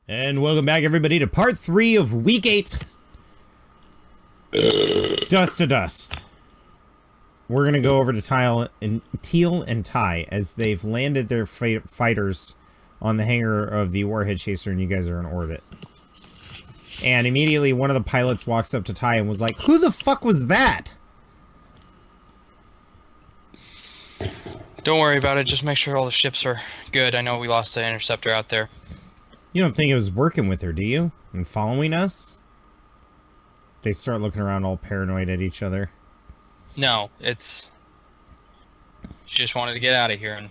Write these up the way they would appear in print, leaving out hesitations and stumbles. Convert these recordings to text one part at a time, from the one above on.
And welcome back, everybody, to part 3 of week 8. Dust to dust. We're gonna go over to Teal and Ty as they've landed their fighters on the hangar of the Warhead chaser, and you guys are in orbit. And immediately, one of the pilots walks up to Ty and was like, "Who the fuck was that?" Don't worry about it. Just make sure all the ships are good. I know we lost the interceptor out there. You don't think it was working with her, do you? And following us? They start looking around all paranoid at each other. No, it's... She just wanted to get out of here, and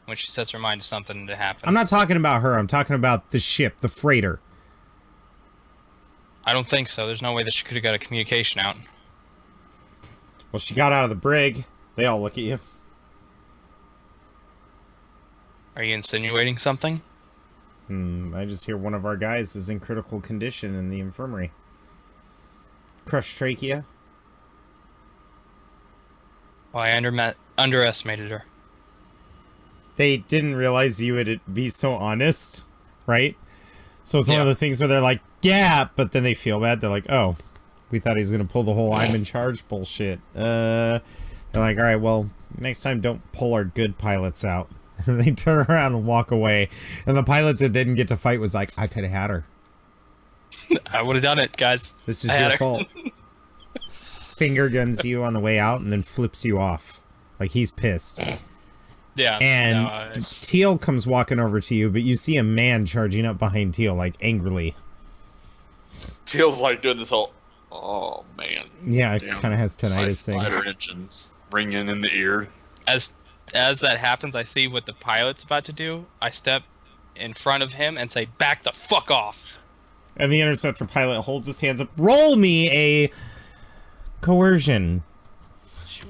when she sets her mind to something to happen. I'm not talking about her. I'm talking about the ship, the freighter. I don't think so. There's no way that she could have got a communication out. Well, she got out of the brig. They all look at you. Are you insinuating something? I just hear one of our guys is in critical condition in the infirmary. Crushed trachea. Well, I underestimated her. They didn't realize you would be so honest, right? So it's one of those things where they're like, yeah, but then they feel bad. They're like, oh, we thought he was going to pull the whole I'm in charge bullshit. They're like, all right, well, next time don't pull our good pilots out. And they turn around and walk away. And the pilot that didn't get to fight was like, I could have had her. I would have done it, guys. This is your fault. Finger guns you on the way out and then flips you off. Like he's pissed. Yeah. And Teal comes walking over to you, but you see a man charging up behind Teal, like angrily. Teal's like doing this whole, oh man. Yeah, it kind of has tinnitus thing. Apprehensions ringing in the ear. As that happens, I see what the pilot's about to do. I step in front of him and say, back the fuck off. And the interceptor pilot holds his hands up. Roll me a coercion. Sure.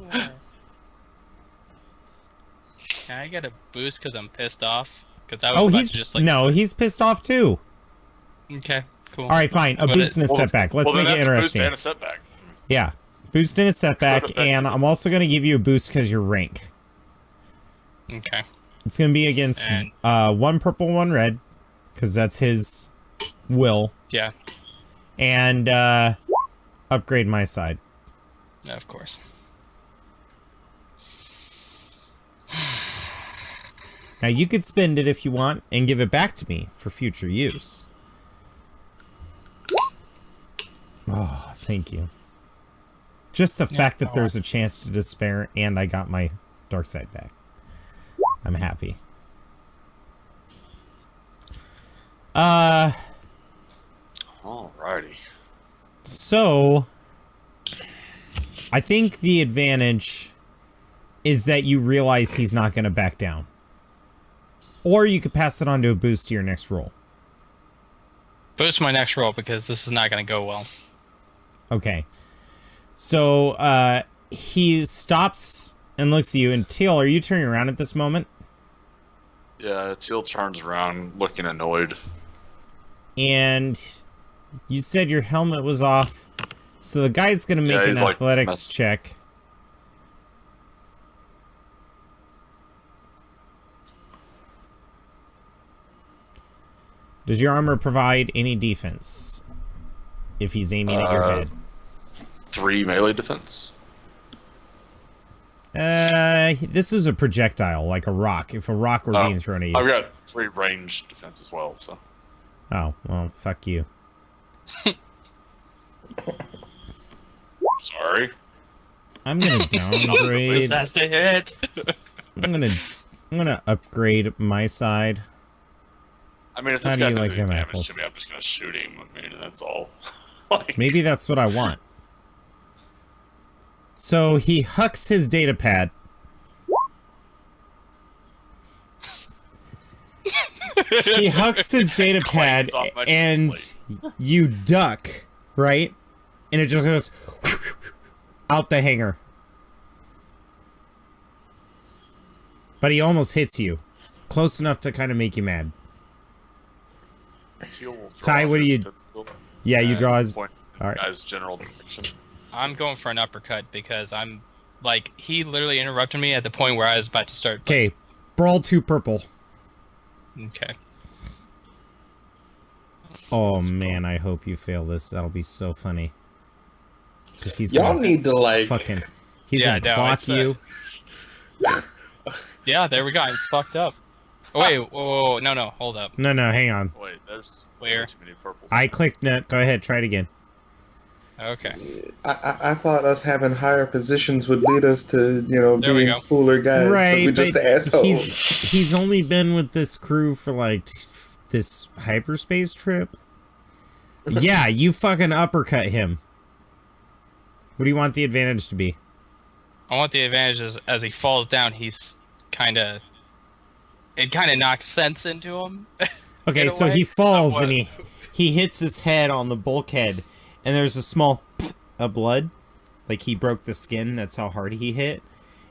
Can I get a boost because I'm pissed off? Because I was he's just like... No, he's pissed off too. Okay, cool. All right, fine. A boost and a setback. Let's make it interesting. Boost and a setback. Yeah, boost and a setback, and I'm also going to give you a boost because your rank. Okay. It's going to be against one purple, one red, because that's his will. Yeah. And upgrade my side. Yeah, of course. Now, you could spend it if you want and give it back to me for future use. Oh, thank you. Just the fact that there's a chance to despair and I got my dark side back. I'm happy. Alrighty. So, I think the advantage is that you realize he's not going to back down. Or you could pass it on to a boost to your next roll. Boost my next roll because this is not going to go well. Okay. So, he stops and looks at you. And Teal, are you turning around at this moment? Yeah, Teal turns around looking annoyed. And you said your helmet was off. So the guy's going to make an athletics check. Does your armor provide any defense if he's aiming at your head? 3 melee defense. This is a projectile, like a rock. If a rock were being thrown at you. I've got 3 range defense as well, so. Oh, well, fuck you. Sorry. I'm gonna downgrade. That's the hit. I'm gonna upgrade my side. I mean, if this guy doesn't do damage to me, I'm just gonna shoot him. I mean, that's all. Maybe that's what I want. So he hucks his data pad. He hucks his data pad and you duck, right? And it just goes out the hangar. But he almost hits you. Close enough to kind of make you mad. Ty, what do you... Yeah, you draw his... Alright. Guy's general direction. I'm going for an uppercut because I'm... Like, he literally interrupted me at the point where I was about to start... Okay, brawl 2 purple. Okay. Oh man, I hope you fail this. That'll be so funny. Because he's y'all need to like fucking. He's gonna clock you. Yeah, there we go. I'm fucked up. Oh, wait, whoa, no, hold up. No, hang on. Wait, there's Where? too many purples. I clicked net. Go ahead, try it again. Okay. I thought us having higher positions would lead us to, being cooler guys. Right, but we just assholes. He's only been with this crew for like this hyperspace trip. Yeah, you fucking uppercut him. What do you want the advantage to be? I want the advantage as he falls down, he's kind of... It kind of knocks sense into him. Okay, so he falls and he hits his head on the bulkhead, and there's a small of blood. Like he broke the skin, that's how hard he hit.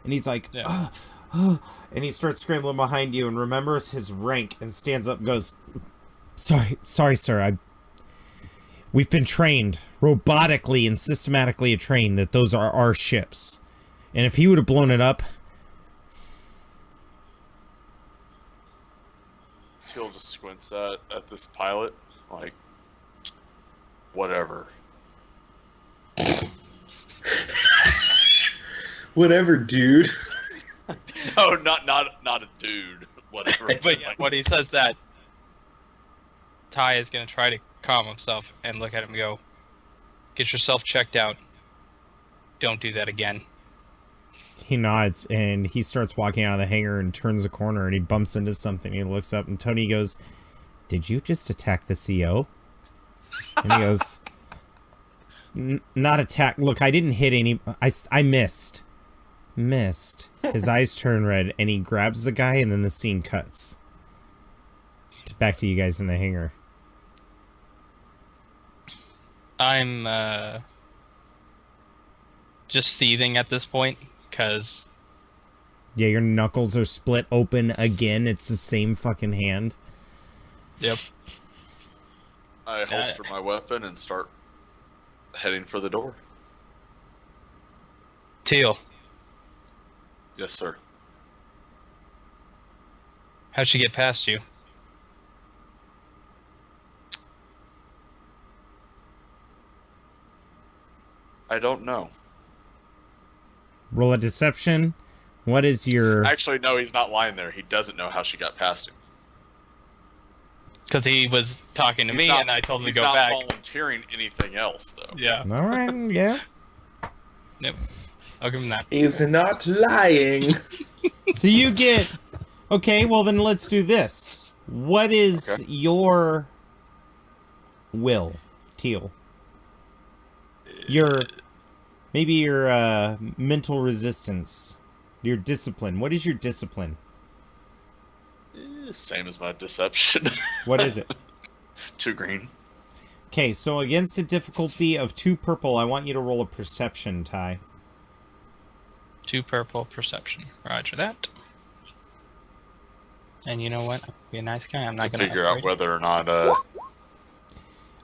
And he's like, and he starts scrambling behind you and remembers his rank and stands up and goes, Sorry, sir, we've been trained, robotically and systematically trained, that those are our ships. And if he would have blown it up... Teal just squints at this pilot, like, whatever. Whatever, dude. No, not a dude. Whatever. But yeah, when he says that, Ty is going to try to calm himself and look at him and go, get yourself checked out. Don't do that again. He nods, and he starts walking out of the hangar and turns the corner, and he bumps into something. He looks up, and Tony goes, did you just attack the CO? And he goes, not attack. Look, I didn't hit any... I missed. His eyes turn red, and he grabs the guy, and then the scene cuts. Back to you guys in the hangar. I'm just seething at this point, because... Yeah, your knuckles are split open again. It's the same fucking hand. Yep. I holster my weapon and start heading for the door. Teal, Yes, sir. how'd she get past you? I don't know. Roll a deception. What is your... Actually, no, he's not lying there. He doesn't know how she got past him. Because he was talking to me, and I told him to go back. He's not volunteering anything else, though. Yeah. All right, yeah. Yep. I'll give him that. He's not lying. So you get... Okay, well then let's do this. What is your will, Teal? Maybe your mental resistance. Your discipline. What is your discipline? Same as my deception. What is it? 2 green. Okay, so against a difficulty of 2 purple, I want you to roll a perception, Ty. 2 purple, perception. Roger that. And you know what? Be a nice guy. I'm not going to figure out whether or not.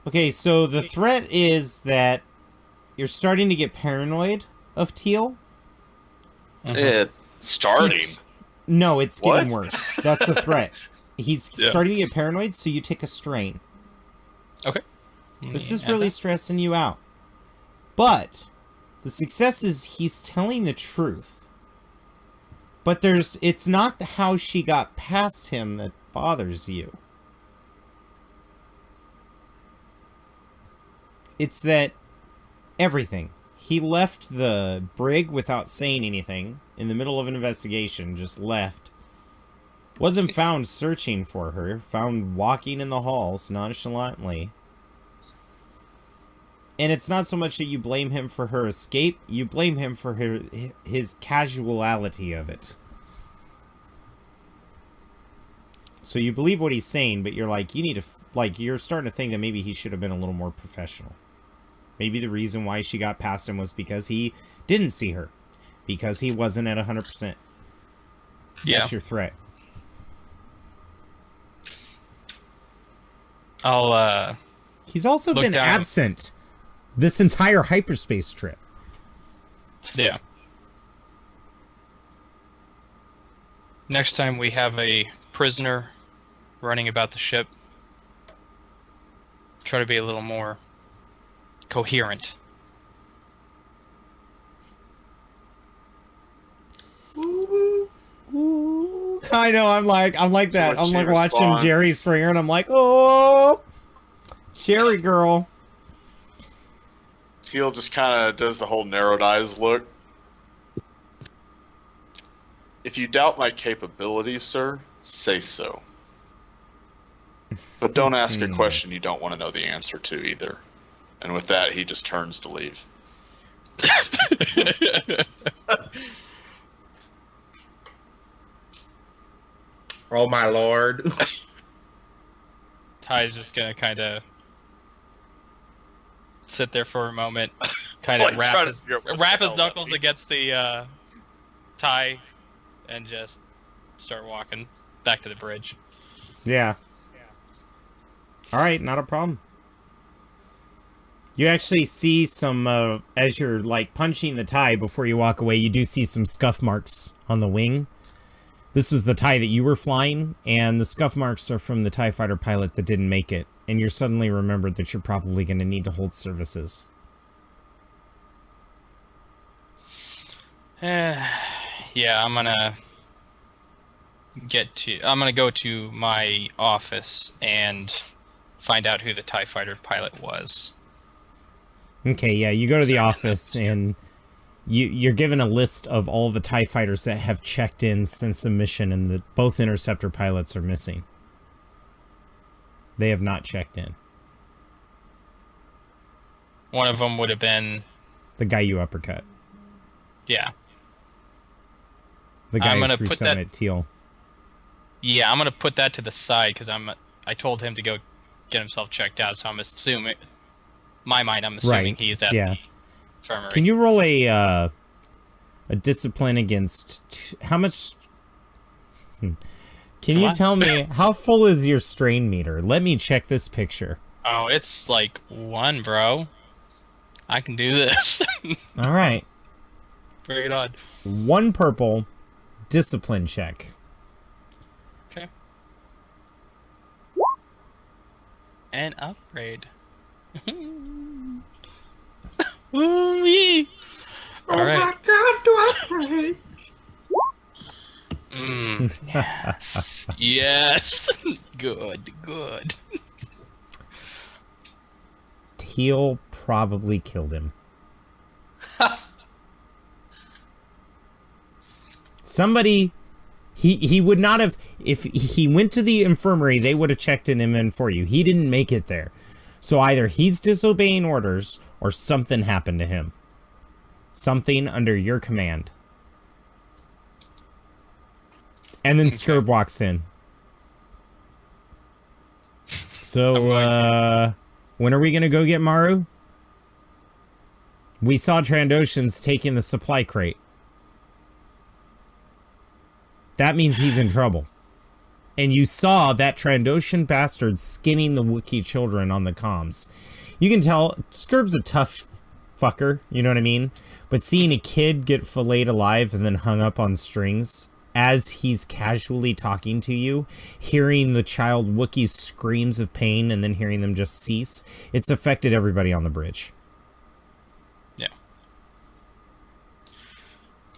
Okay, so the threat is that you're starting to get paranoid of Teal. It's starting. No, it's getting worse. That's the threat. He's starting to get paranoid, so you take a strain. Okay. This is really stressing you out. But the success is he's telling the truth. But it's not how she got past him that bothers you. It's that everything. He left the brig without saying anything in the middle of an investigation, just left. Wasn't found searching for her, found walking in the halls nonchalantly. And it's not so much that you blame him for her escape, you blame him for his casuality of it. So you believe what he's saying, but you're like, you're starting to think that maybe he should have been a little more professional. Maybe the reason why she got past him was because he didn't see her. Because he wasn't at 100%. Yeah. That's your threat. He's also been absent this entire hyperspace trip. Yeah. Next time we have a prisoner running about the ship, try to be a little more coherent. I know. I'm like that. I'm like watching responds. Jerry Springer, and I'm like, oh, Jerry girl. Teal just kind of does the whole narrowed eyes look. If you doubt my capabilities, sir, say so. But don't ask a question you don't want to know the answer to either. And with that, he just turns to leave. Oh my lord. Ty's just gonna kind of sit there for a moment, kind of Like, trying to figure out what the wrap his hell that knuckles means. against the Ty, and just start walking back to the bridge. Yeah. All right, not a problem. You actually see some, as you're, like, punching the tie before you walk away, you do see some scuff marks on the wing. This was the tie that you were flying, and the scuff marks are from the TIE fighter pilot that didn't make it, and you're suddenly remembered that you're probably going to need to hold services. Yeah, I'm gonna go to my office and find out who the TIE fighter pilot was. Okay, yeah, you go to the office, and you're given a list of all the TIE fighters that have checked in since the mission, and both interceptor pilots are missing. They have not checked in. One of them would have been... The guy you uppercut. Yeah. The guy I'm who gonna threw put something that- at Teal. Yeah, I'm gonna put that to the side because I told him to go get himself checked out, so I'm assuming... I'm assuming Right, he's at yeah. the infirmary. Can you roll a discipline against... How much... Can you What? tell me, how full is your strain meter? Let me check this picture. Oh, it's like 1, bro. I can do this. All right. Bring it on. 1 purple discipline check. Okay. An upgrade. Ooh-wee. Oh All right. my god, do I pray? Yes. Yes. Good. Teal probably killed him. Somebody... He would not have... If he went to the infirmary, they would have checked him in for you. He didn't make it there. So either he's disobeying orders, or something happened to him. Something under your command. And then Skirb walks in. So, when are we gonna go get Maru? We saw Trandoshans taking the supply crate. That means he's in trouble. And you saw that Trandoshan bastard skinning the Wookiee children on the comms. You can tell Skirb's a tough fucker, you know what I mean? But seeing a kid get filleted alive and then hung up on strings as he's casually talking to you, hearing the child Wookiee's screams of pain and then hearing them just cease, it's affected everybody on the bridge. Yeah.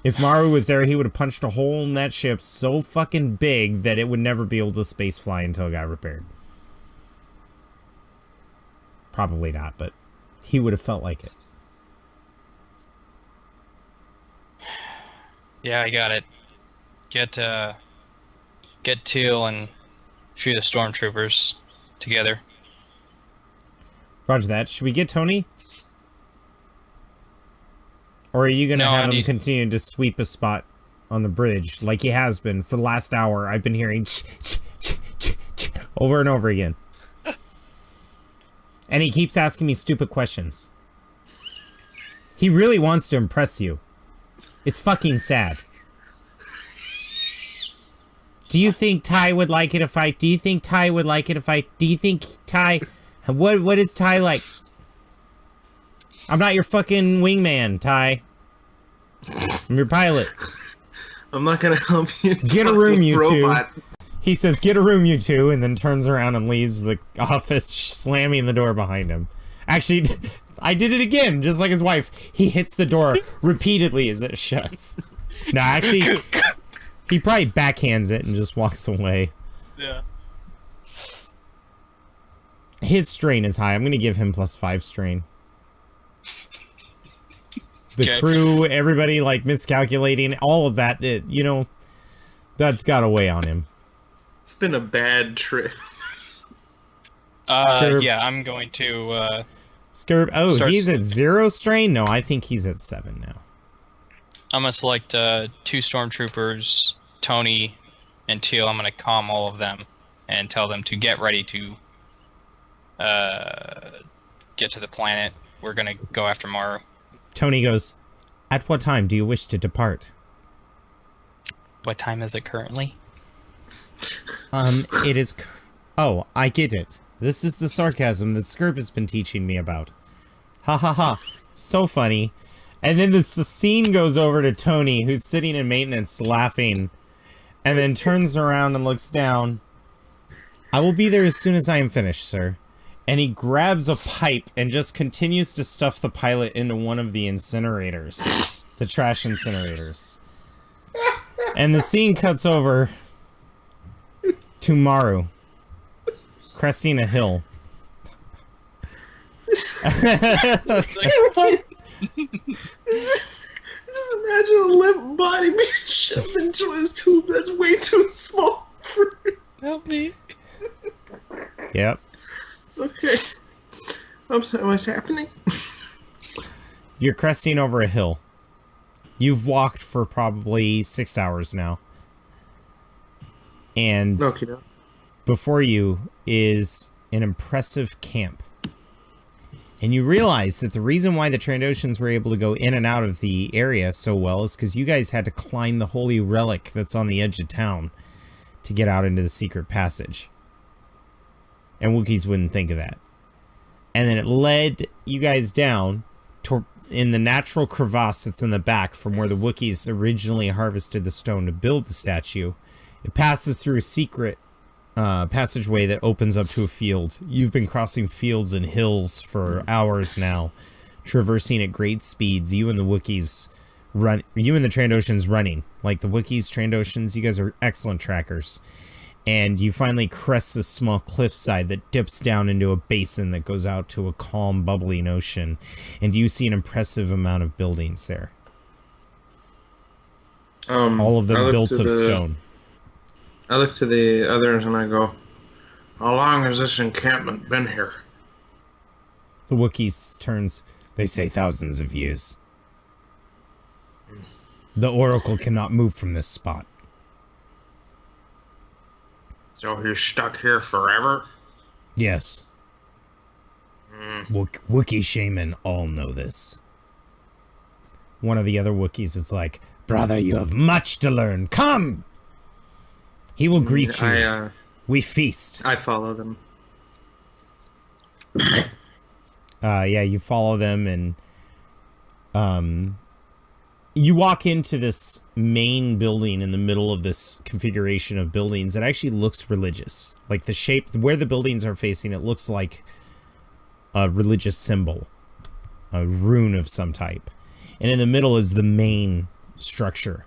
If Maru was there, he would have punched a hole in that ship so fucking big that it would never be able to space fly until it got repaired. Probably not, but he would have felt like it. Yeah, I got it. Get Teal and a few of the stormtroopers together. Roger that. Should we get Tony? Or are you going to No, have him continue to sweep a spot on the bridge like he has been for the last hour? I've been hearing over and over again. And he keeps asking me stupid questions. He really wants to impress you. It's fucking sad. Do you think Ty would like it if I... Do you think Ty would like it if I... Do you think Ty... What is Ty like? I'm not your fucking wingman, Ty. I'm your pilot. I'm not gonna help you. Get a room, you two. robot. He says, "Get a room, you two," and then turns around and leaves the office, slamming the door behind him. Actually, I did it again, just like his wife. He hits the door repeatedly as it shuts. No, actually, he probably backhands it and just walks away. Yeah. His strain is high. I'm going to give him +5 strain. The crew, everybody, like, miscalculating, all of that, you know, that's got to weigh on him. It's been a bad trip. Yeah, I'm going to, Skirb, oh, he's at 0 strain? No, I think he's at 7 now. I'm going to select 2 stormtroopers, Tony and Teal. I'm going to calm all of them and tell them to get ready to get to the planet. We're going to go after Maru. Tony goes, "At what time do you wish to depart?" What time is it currently? It is... Oh, I get it. This is the sarcasm that Skirb has been teaching me about. Ha ha ha. So funny. And then the scene goes over to Tony, who's sitting in maintenance laughing, and then turns around and looks down. "I will be there as soon as I am finished, sir." And he grabs a pipe and just continues to stuff the pilot into one of the incinerators. The trash incinerators. And the scene cuts over to Maru, cresting a hill. Just imagine a limp body being shoved into his tube that's way too small for him. Help me. Yep. Okay. I'm sorry, what's happening? You're cresting over a hill. You've walked for probably 6 hours now. And before you is an impressive camp. And you realize that the reason why the Trandoshans were able to go in and out of the area so well is because you guys had to climb the holy relic that's on the edge of town to get out into the secret passage. And Wookiees wouldn't think of that. And then it led you guys down in the natural crevasse that's in the back from where the Wookiees originally harvested the stone to build the statue. It passes through a secret passageway that opens up to a field. You've been crossing fields and hills for hours now, traversing at great speeds. You and the Wookiees you and the Trandoshans running. Like the Wookiees, Trandoshans, you guys are excellent trackers. And you finally crest this small cliffside that dips down into a basin that goes out to a calm, bubbling ocean. And you see an impressive amount of buildings there. All of them built of stone. I look to the others and I go, "How long has this encampment been here?" The Wookiees turns, "They say thousands of years. The Oracle cannot move from this spot." "So you're stuck here forever?" "Yes. Wookiee shaman all know this." One of the other Wookiees is like, "Brother, you have much to learn. Come! He will greet you. We feast." I follow them. Yeah, you follow them, and you walk into this main building in the middle of this configuration of buildings. It actually looks religious. Like the shape, where the buildings are facing, it looks like a religious symbol, a rune of some type. And in the middle is the main structure.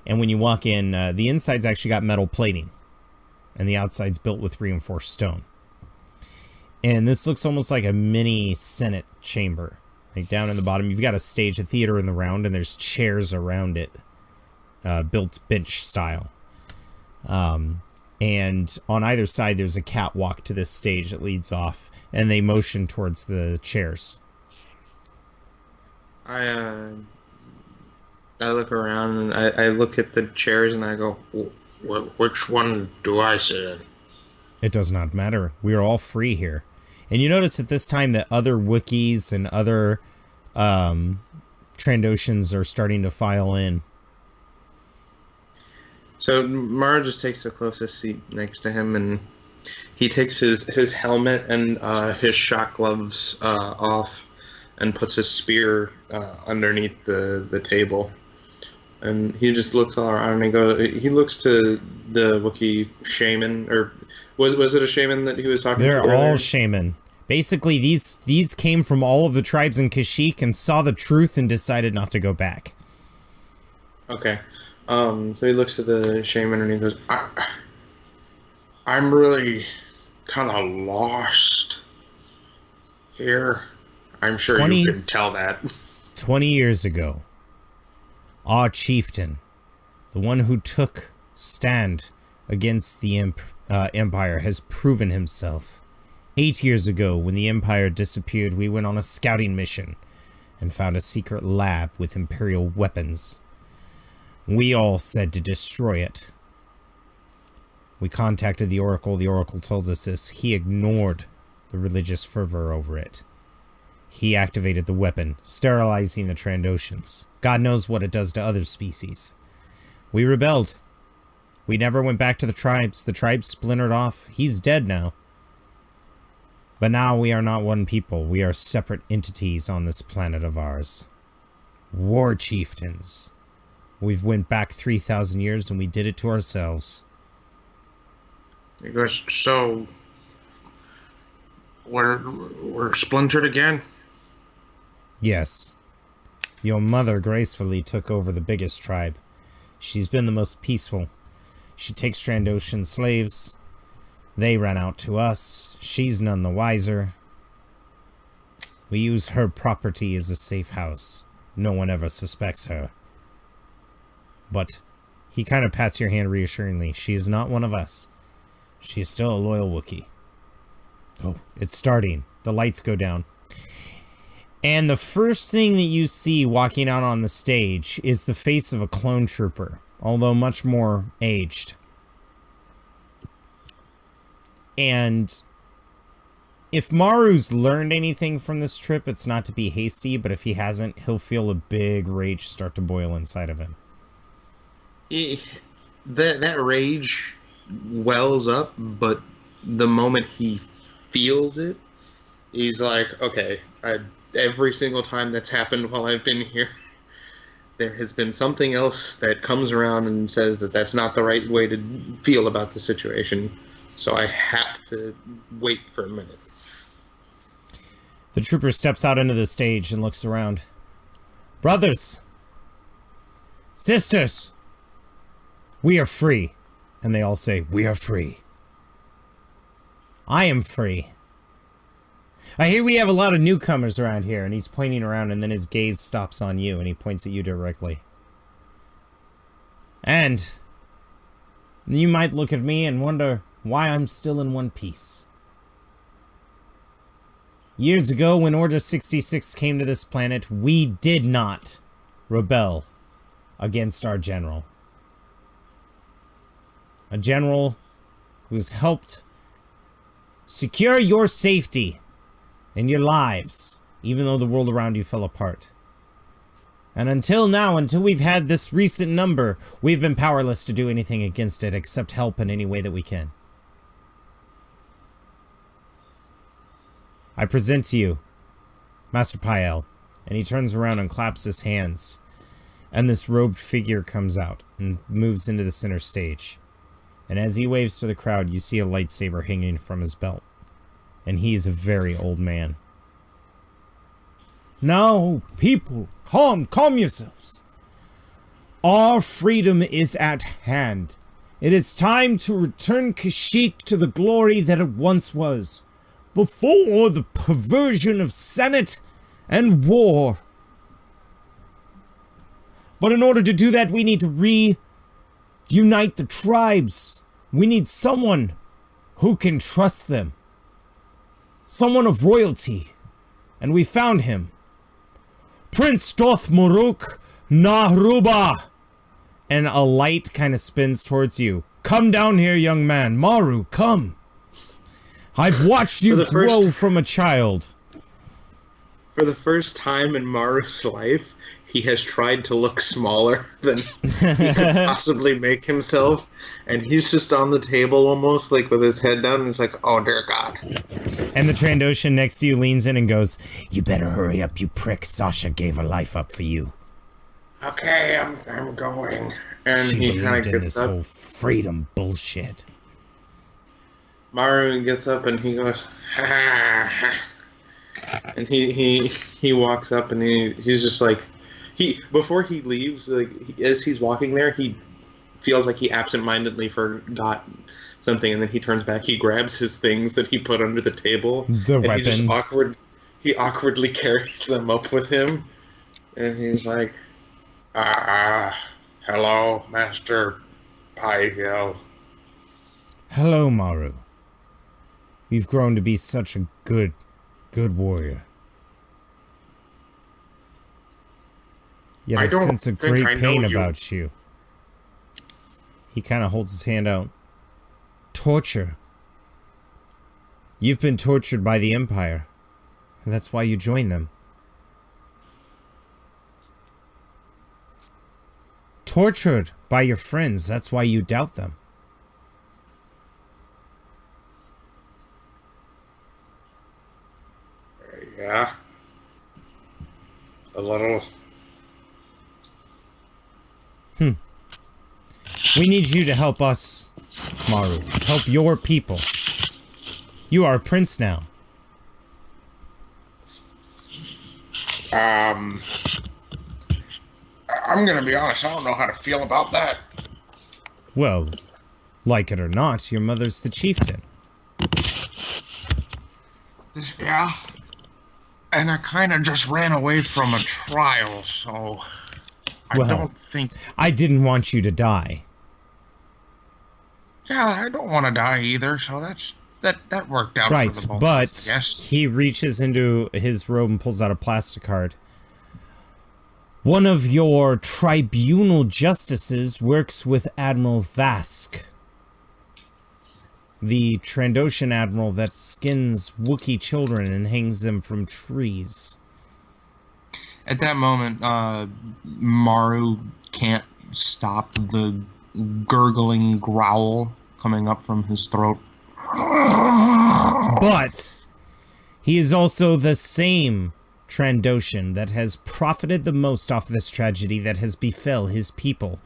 And when you walk in, the inside's actually got metal plating, and the outside's built with reinforced stone. And this looks almost like a mini Senate chamber. Like down in the bottom, you've got a stage, a theater in the round, and there's chairs around it, built bench style. And on either side, there's a catwalk to this stage that leads off, and they motion towards the chairs. I look around and I look at the chairs and I go, "Which one do I sit in?" It does not matter. We are all free here. And you notice at this time that other Wookiees and other Trandoshans are starting to file in. So Maru just takes the closest seat next to him, and he takes his helmet and his shock gloves off and puts his spear underneath the table. And he just looks all around and he looks to the Wookiee shaman, or was it a shaman that he was talking to? They're all earlier? shaman. Basically, these came from all of the tribes in Kashyyyk and saw the truth and decided not to go back. Okay. So he looks at the shaman and he goes, I'm really kind of lost here. I'm sure you can tell that. 20 years ago, our chieftain, the one who took stand against the Empire, has proven himself. 8 years ago, when the Empire disappeared, we went on a scouting mission and found a secret lab with Imperial weapons. We all said to destroy it. We contacted the Oracle. The Oracle told us this. He ignored the religious fervor over it. He activated the weapon, sterilizing the Trandoshans. God knows what it does to other species. We rebelled. We never went back to the tribes. The tribes splintered off. He's dead now. But now we are not one people. We are separate entities on this planet of ours. War chieftains. We've went back 3,000 years and we did it to ourselves. He goes, so we're splintered again? Yes. Your mother gracefully took over the biggest tribe. She's been the most peaceful. She takes Trandoshan slaves. They ran out to us. She's none the wiser. We use her property as a safe house. No one ever suspects her. But he kind of pats your hand reassuringly. She is not one of us. She is still a loyal Wookiee. Oh, it's starting. The lights go down. And the first thing that you see walking out on the stage is the face of a clone trooper, although much more aged. And if Maru's learned anything from this trip, it's not to be hasty, but if he hasn't, he'll feel a big rage start to boil inside of him. That rage wells up, but the moment he feels it, he's like, okay, every single time that's happened while I've been here, there has been something else that comes around and says that that's not the right way to feel about the situation. So I have to wait for a minute. The trooper steps out into the stage and looks around. Brothers! Sisters! We are free. And they all say, we are free. I am free. I hear we have a lot of newcomers around here, and he's pointing around, and then his gaze stops on you, and he points at you directly. And you might look at me and wonder why I'm still in one piece. Years ago, when Order 66 came to this planet, we did not rebel against our general. A general who's helped secure your safety and your lives, even though the world around you fell apart. And until now, until we've had this recent number, we've been powerless to do anything against it except help in any way that we can. I present to you Master Pael, and he turns around and claps his hands, and this robed figure comes out and moves into the center stage. And as he waves to the crowd, you see a lightsaber hanging from his belt. And he is a very old man. Now, people, calm yourselves. Our freedom is at hand. It is time to return Kashyyyk to the glory that it once was, before the perversion of Senate and war. But in order to do that, we need to reunite the tribes. We need someone who can trust them. Someone of royalty. And we found him. Prince Doth Muruk Nahruba. And a light kind of spins towards you. Come down here, young man. Maru, come. I've watched you grow from a child. For the first time in Maru's life, he has tried to look smaller than he could possibly make himself. And he's just on the table almost, like with his head down, and he's like, oh dear God. And the Trandoshan next to you leans in and goes, you better hurry up, you prick. Sasha gave her life up for you. Okay, I'm going. And She he kind believed of in gets this up. whole freedom bullshit. Maru gets up and he goes, ha ha ha. And he walks up and he's just like, before he leaves, like as he's walking there, he feels like he absentmindedly forgot something, and then he turns back. He grabs his things that he put under the table, The and weapon. he awkwardly carries them up with him, and he's like, hello, Master Pie-Hill. Hello, Maru. You've grown to be such a good warrior. Yet I don't sense a think great I know pain you. about you. He kind of holds his hand out. Torture. You've been tortured by the Empire. And that's why you joined them. Tortured by your friends. That's why you doubt them. Yeah. A little. We need you to help us, Maru. Help your people. You are a prince now. I'm gonna be honest, I don't know how to feel about that. Well, like it or not, your mother's the chieftain. Yeah. And I kind of just ran away from a trial, so I Well, don't think. I didn't want you to die. Yeah, I don't want to die either, so that worked out Right, for the both of but us, I guess. he reaches into his robe and pulls out a plastic card. One of your tribunal justices works with Admiral Vask, the Trandoshan admiral that skins Wookiee children and hangs them from trees. At that moment, Maru can't stop the gurgling growl coming up from his throat. But he is also the same Trandoshan that has profited the most off this tragedy that has befell his people.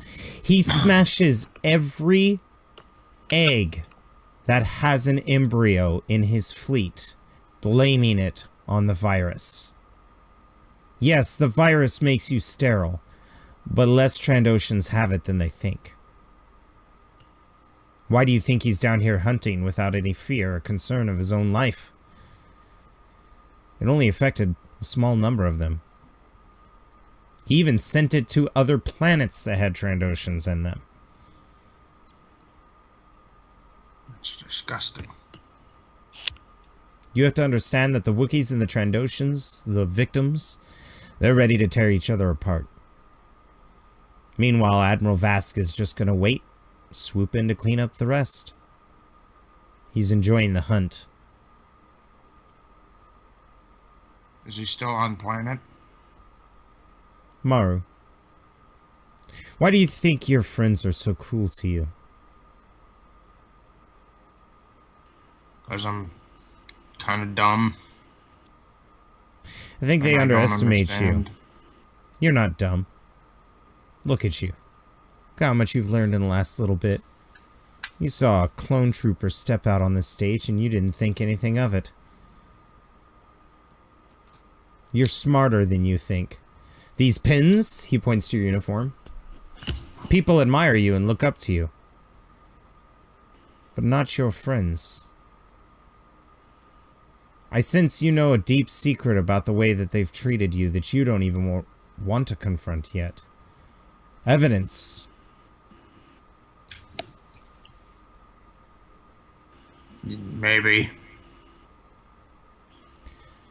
He smashes every egg that has an embryo in his fleet, blaming it on the virus. Yes, the virus makes you sterile, but less Trandoshans have it than they think. Why do you think he's down here hunting without any fear or concern of his own life? It only affected a small number of them. He even sent it to other planets that had Trandoshans in them. It's disgusting. You have to understand that the Wookiees and the Trandoshans, the victims, they're ready to tear each other apart. Meanwhile, Admiral Vask is just going to wait, swoop in to clean up the rest. He's enjoying the hunt. Is he still on planet? Maru, why do you think your friends are so cruel to you? Because I'm kind of dumb. I think they and I don't underestimate you. understand. You're not dumb. Look at you. Look how much you've learned in the last little bit. You saw a clone trooper step out on this stage and you didn't think anything of it. You're smarter than you think. These pins, he points to your uniform. People admire you and look up to you. But not your friends. I sense you know a deep secret about the way that they've treated you that you don't even want to confront yet. Evidence. Maybe.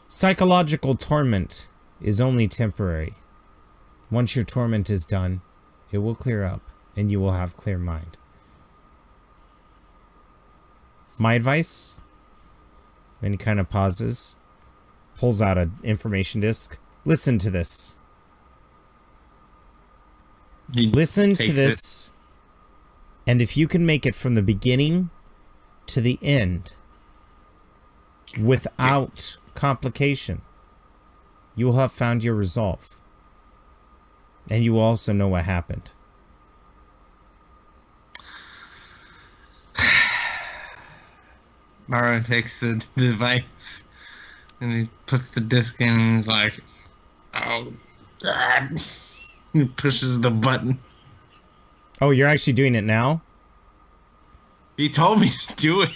Psychological torment is only temporary. Once your torment is done, it will clear up, and you will have clear mind. My advice? Then he kind of pauses, pulls out an information disc. Listen to this. Listen to this, and if you can make it from the beginning to the end without complication, you will have found your resolve. And you will also know what happened. Maru takes the device and he puts the disc in and he's like, oh, God. He pushes the button. Oh, you're actually doing it now? He told me to do it.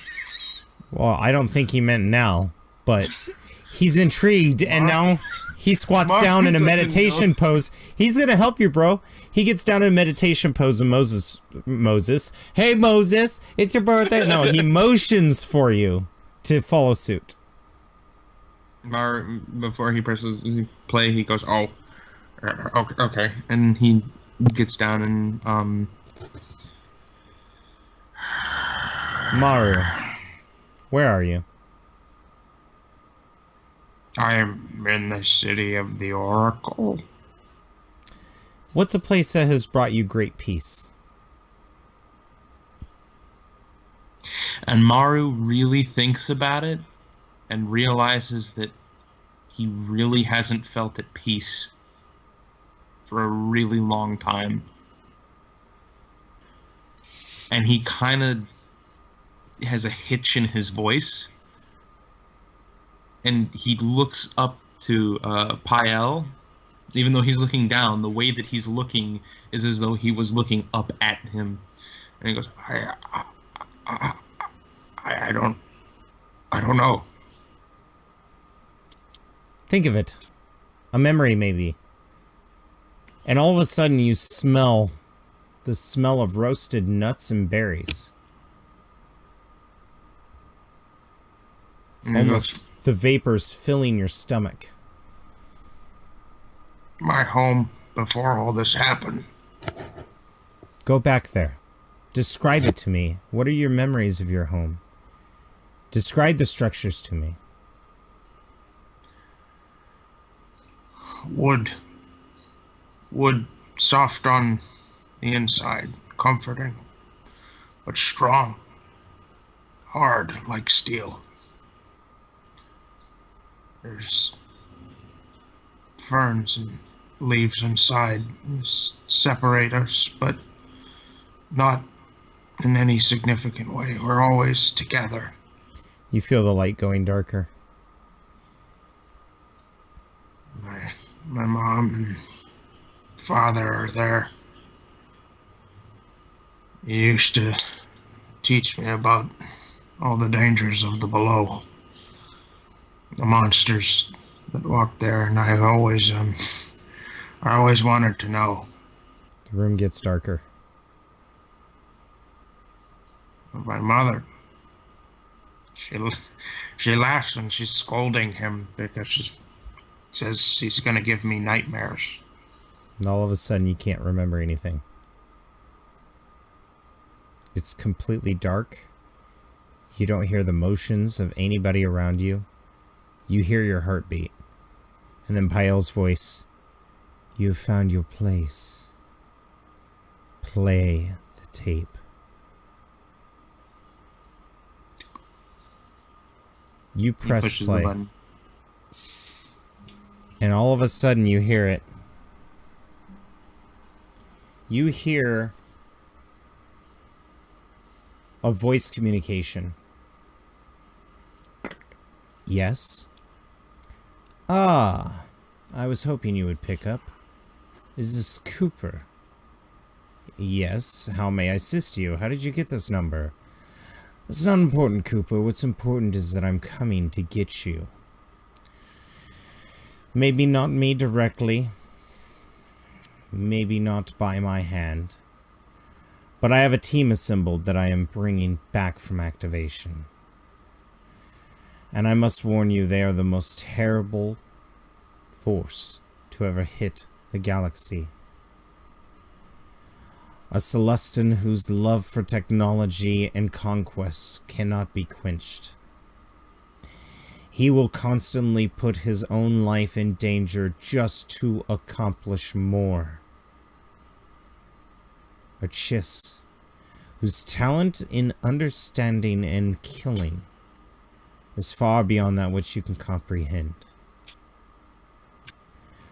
Well, I don't think he meant now, but he's intrigued, and now he squats down in a meditation pose. He's gonna help you, bro. He gets down in a meditation pose, and Moses, hey Moses, it's your birthday. No, he motions for you to follow suit. Before he presses play, he goes, oh, okay, and he gets down and Maru, where are you? I am in the city of the Oracle. What's a place that has brought you great peace? And Maru really thinks about it and realizes that he really hasn't felt at peace for a really long time. And he kind of has a hitch in his voice. And he looks up to Pael. Even though he's looking down, the way that he's looking is as though he was looking up at him. And he goes, I don't know. Think of it. A memory, maybe. And all of a sudden you smell the smell of roasted nuts and berries. Almost the vapors filling your stomach. My home before all this happened. Go back there. Describe it to me. What are your memories of your home? Describe the structures to me. Wood soft on the inside, comforting, but strong, hard like steel. There's ferns and leaves inside separate us, but not in any significant way. We're always together. You feel the light going darker. My mom and father are there. He used to teach me about all the dangers of the below. The monsters that walk there, and I always wanted to know. The room gets darker. My mother, she laughs and she's scolding him because she says she's gonna give me nightmares. And all of a sudden you can't remember anything. It's completely dark. You don't hear the motions of anybody around you. You hear your heartbeat. And then Pael's voice. You have found your place. Play the tape. You press play. And all of a sudden you hear it. You hear a voice communication. Yes? Ah, I was hoping you would pick up. Is this Cooper? Yes, how may I assist you? How did you get this number? It's not important, Cooper. What's important is that I'm coming to get you. Maybe not me directly. Maybe not by my hand. But I have a team assembled that I am bringing back from activation. And I must warn you, they are the most terrible force to ever hit the galaxy. A Celestin whose love for technology and conquest cannot be quenched. He will constantly put his own life in danger just to accomplish more. A Chiss, whose talent in understanding and killing is far beyond that which you can comprehend.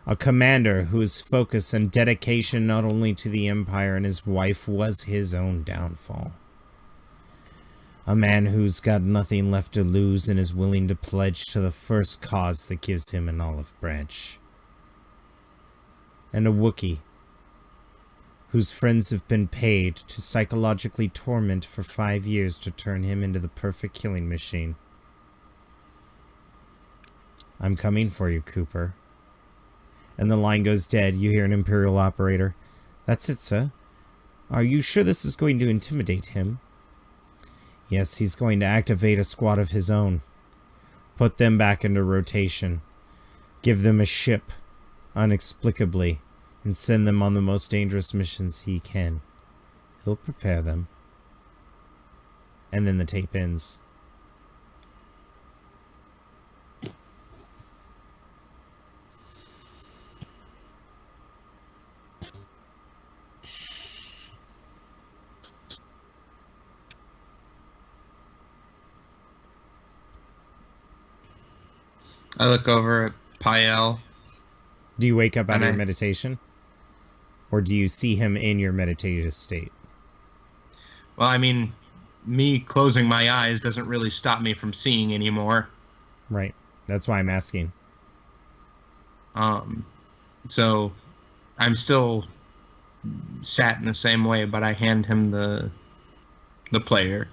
A commander whose focus and dedication not only to the Empire and his wife was his own downfall. A man who's got nothing left to lose and is willing to pledge to the first cause that gives him an olive branch. And a Wookiee whose friends have been paid to psychologically torment for 5 years to turn him into the perfect killing machine. I'm coming for you, Cooper. And the line goes dead. You hear an Imperial operator. That's it, sir. Are you sure this is going to intimidate him? Yes, he's going to activate a squad of his own. Put them back into rotation. Give them a ship, inexplicably, and send them on the most dangerous missions he can. He'll prepare them. And then the tape ends. I look over at Pael. Do you wake up out of And your meditation? Or do you see him in your meditative state? Well, I mean, me closing my eyes doesn't really stop me from seeing anymore. Right. That's why I'm asking. So I'm still sat in the same way, but I hand him the player.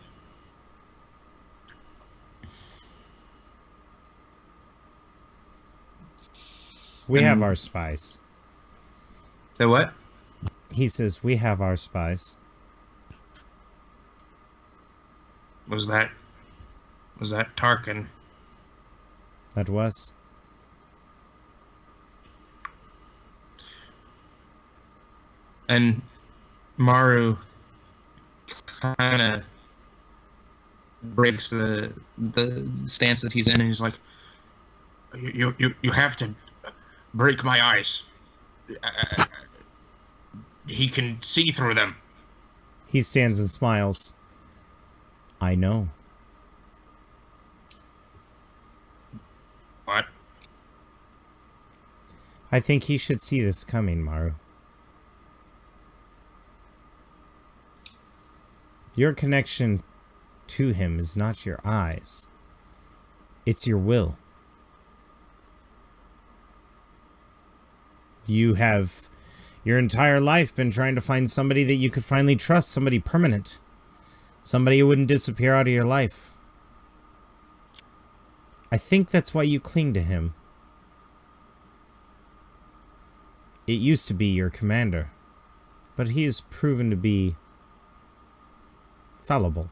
We have our spies. Say what? He says, we have our spies. Was that Tarkin? That was. And Maru kind of breaks the stance that he's in, and he's like, "You have to break my eyes. He can see through them." He stands and smiles. I know. What? I think he should see this coming, Maru. Your connection to him is not your eyes. It's your will. You have your entire life been trying to find somebody that you could finally trust, somebody permanent. Somebody who wouldn't disappear out of your life. I think that's why you cling to him. It used to be your commander, but he has proven to be fallible.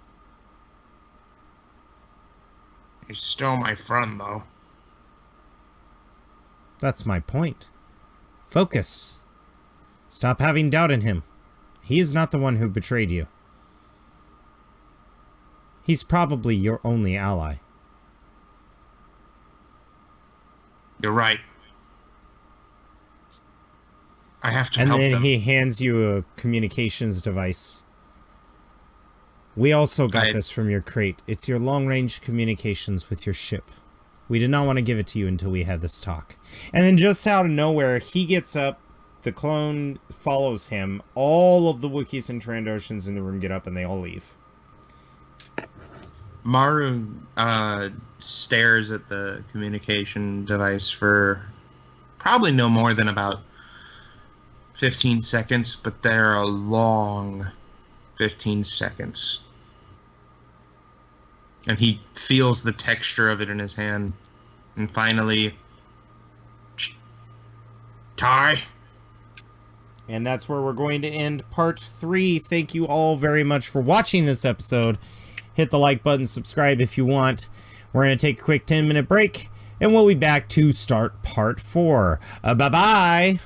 He's still my friend, though. That's my point. Focus. Stop having doubt in him. He is not the one who betrayed you. He's probably your only ally. You're right. I have to And help then them. he hands you a communications device. We also got this from your crate. It's your long-range communications with your ship. We did not want to give it to you until we had this talk. And then just out of nowhere, he gets up. The clone follows him. All of the Wookiees and Trandoshans in the room get up and they all leave. Maru stares at the communication device for probably no more than about 15 seconds, but they're a long 15 seconds. And he feels the texture of it in his hand. And finally, Ty? And that's where we're going to end part 3. Thank you all very much for watching this episode. Hit the like button, subscribe if you want. We're going to take a quick 10-minute break, and we'll be back to start part 4. Bye-bye!